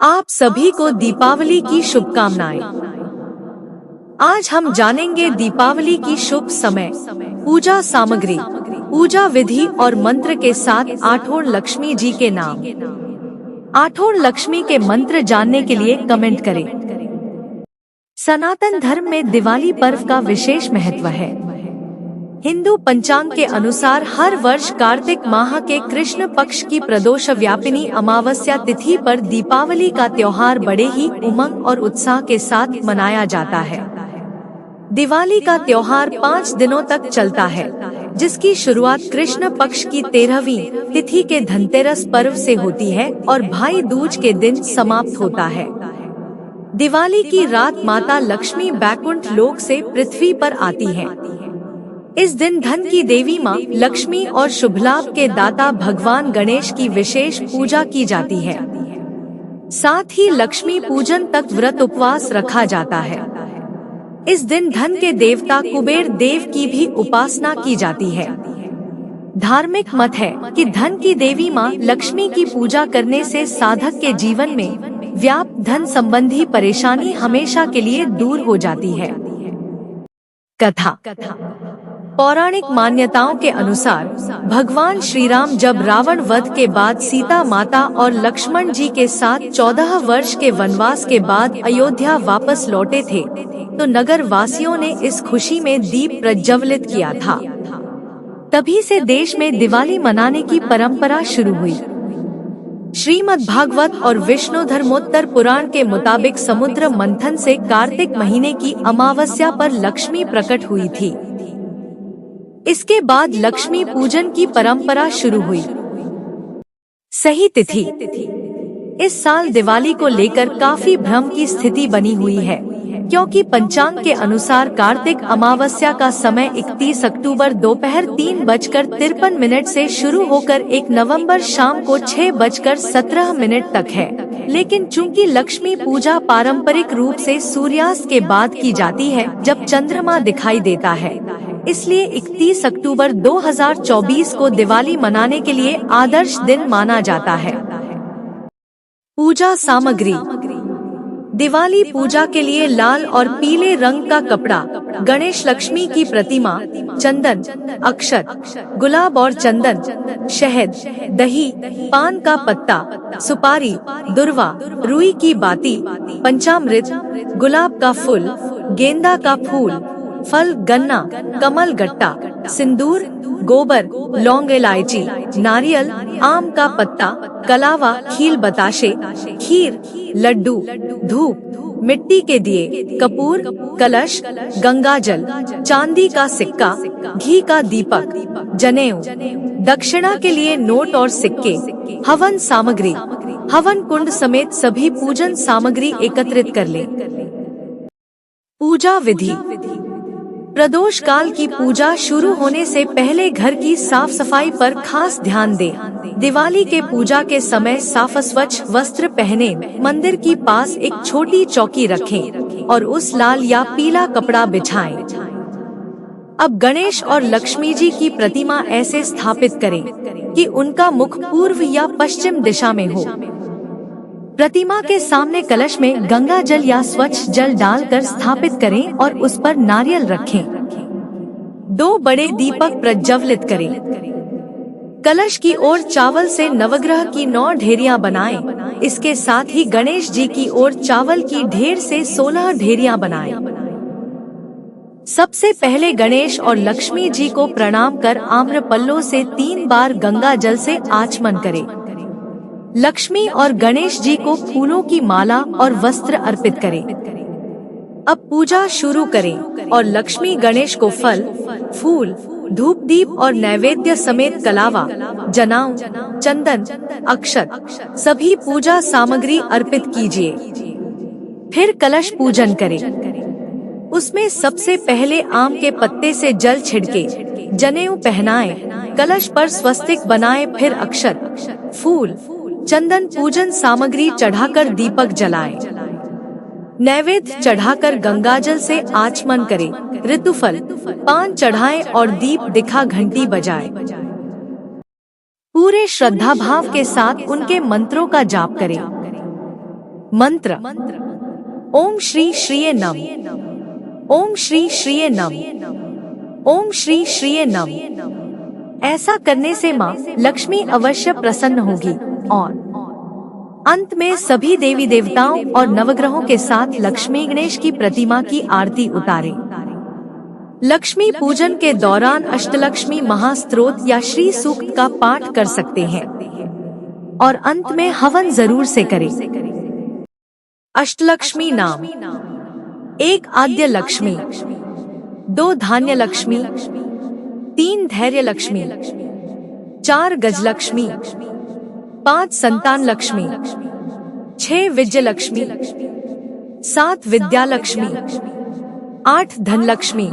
आप सभी को दीपावली की शुभकामनाएं। आज हम जानेंगे दीपावली की शुभ समय, पूजा सामग्री, पूजा विधि और मंत्र के साथ आठोड़ लक्ष्मी जी के नाम। आठोड़ लक्ष्मी के मंत्र जानने के लिए कमेंट करें। सनातन धर्म में दिवाली पर्व का विशेष महत्व है। हिंदू पंचांग के अनुसार हर वर्ष कार्तिक माह के कृष्ण पक्ष की प्रदोष व्यापिनी अमावस्या तिथि पर दीपावली का त्योहार बड़े ही उमंग और उत्साह के साथ मनाया जाता है। दिवाली का त्योहार 5 दिनों तक चलता है, जिसकी शुरुआत कृष्ण पक्ष की 13वीं तिथि के धनतेरस पर्व से होती है और भाई दूज के दिन समाप्त होता है। दिवाली की रात माता लक्ष्मी बैकुंठ लोक से पृथ्वी पर आती है। इस दिन धन की देवी माँ लक्ष्मी और शुभलाभ के दाता भगवान गणेश की विशेष पूजा की जाती है। साथ ही लक्ष्मी पूजन तक व्रत उपवास रखा जाता है। इस दिन धन के देवता कुबेर देव की भी उपासना की जाती है। धार्मिक मत है कि धन की देवी माँ लक्ष्मी की पूजा करने से साधक के जीवन में व्याप्त धन संबंधी परेशानी हमेशा के लिए दूर हो जाती है। कथा। पौराणिक मान्यताओं के अनुसार भगवान श्री राम जब रावण वध के बाद सीता माता और लक्ष्मण जी के साथ 14 वर्ष के वनवास के बाद अयोध्या वापस लौटे थे, तो नगर वासियों ने इस खुशी में दीप प्रज्वलित किया था। तभी से देश में दिवाली मनाने की परंपरा शुरू हुई। श्रीमद् भागवत और विष्णु धर्मोत्तर पुराण के मुताबिक समुद्र मंथन से कार्तिक महीने की अमावस्या पर लक्ष्मी प्रकट हुई थी। इसके बाद लक्ष्मी पूजन की परंपरा शुरू हुई। सही तिथि। इस साल दिवाली को लेकर काफी भ्रम की स्थिति बनी हुई है, क्योंकि पंचांग के अनुसार कार्तिक अमावस्या का समय 31 अक्टूबर दोपहर 3:53 से शुरू होकर 1 नवंबर शाम को 6:17 तक है। लेकिन चूंकि लक्ष्मी पूजा पारंपरिक रूप से सूर्यास्त के बाद की जाती है, जब चंद्रमा दिखाई देता है, इसलिए 31 अक्टूबर 2024 को दिवाली मनाने के लिए आदर्श दिन माना जाता है। पूजा सामग्री। दिवाली पूजा के लिए लाल और पीले रंग का कपड़ा, गणेश लक्ष्मी की प्रतिमा, चंदन, अक्षत, गुलाब और चंदन, शहद, दही, पान का पत्ता, सुपारी, दुर्वा, रुई की बाती, पंचामृत, गुलाब का फूल, गेंदा का फूल, फल, गन्ना, कमल गट्टा, सिंदूर, गोबर, लौंग, इलायची, नारियल, आम का पत्ता, कलावा, खील बताशे, खीर, लड्डू, धूप, मिट्टी के दिए, कपूर, कलश, गंगाजल, चांदी का सिक्का, घी का दीपक, जनेऊ, दक्षिणा के लिए नोट और सिक्के, हवन सामग्री, हवन कुंड समेत सभी पूजन सामग्री एकत्रित कर ले। पूजा विधि। प्रदोष काल की पूजा शुरू होने से पहले घर की साफ सफाई पर खास ध्यान दें। दिवाली के पूजा के समय साफ स्वच्छ वस्त्र पहने, मंदिर की पास एक छोटी चौकी रखें और उस लाल या पीला कपड़ा बिछाएं। अब गणेश और लक्ष्मी जी की प्रतिमा ऐसे स्थापित करें कि उनका मुख पूर्व या पश्चिम दिशा में हो। प्रतिमा के सामने कलश में गंगा जल या स्वच्छ जल डालकर स्थापित करें और उस पर नारियल रखें। 2 बड़े दीपक प्रज्वलित करें। कलश की ओर चावल से नवग्रह की 9 ढेरियां बनाएं। इसके साथ ही गणेश जी की ओर चावल की ढेर से 16 ढेरियां बनाएं। सबसे पहले गणेश और लक्ष्मी जी को प्रणाम कर आम्र पल्लों से 3 बार गंगा जल से आचमन करें। लक्ष्मी और गणेश जी को फूलों की माला और वस्त्र अर्पित करें। अब पूजा शुरू करें और लक्ष्मी गणेश को फल, फूल, धूप, दीप और नैवेद्य समेत कलावा, जनाऊ, चंदन, अक्षत, सभी पूजा सामग्री अर्पित कीजिए। फिर कलश पूजन करें। उसमें सबसे पहले आम के पत्ते से जल छिड़के, जनेऊ पहनाएं, कलश पर स्वस्तिक बनाएं, फिर अक्षत, फूल, चंदन, पूजन सामग्री चढ़ाकर दीपक जलाएं। नैवेद्य चढ़ाकर गंगाजल से आचमन करें, ऋतुफल, पान चढ़ाएं और दीप दिखा घंटी बजाएं। पूरे श्रद्धा भाव के साथ उनके मंत्रों का जाप करें। मंत्र। ओम श्री श्रीये नम। ओम श्री श्रीये नम। ओम श्री श्रीये नम। ऐसा करने से माँ लक्ष्मी अवश्य प्रसन्न होगी और अंत में सभी देवी देवताओं और नवग्रहों के साथ लक्ष्मी गणेश की प्रतिमा की आरती उतारें। लक्ष्मी पूजन के दौरान अष्टलक्ष्मी महास्तोत्र या श्री सूक्त का पाठ कर सकते हैं और अंत में हवन जरूर से करें। अष्टलक्ष्मी नाम। 1 आद्य लक्ष्मी, 2 धान्य लक्ष्मी, 3 धैर्य लक्ष्मी, 4 गजलक्ष्मी, 5 संतान लक्ष्मी, 6 विजय लक्ष्मी, 7 विद्या लक्ष्मी, 8 धन लक्ष्मी,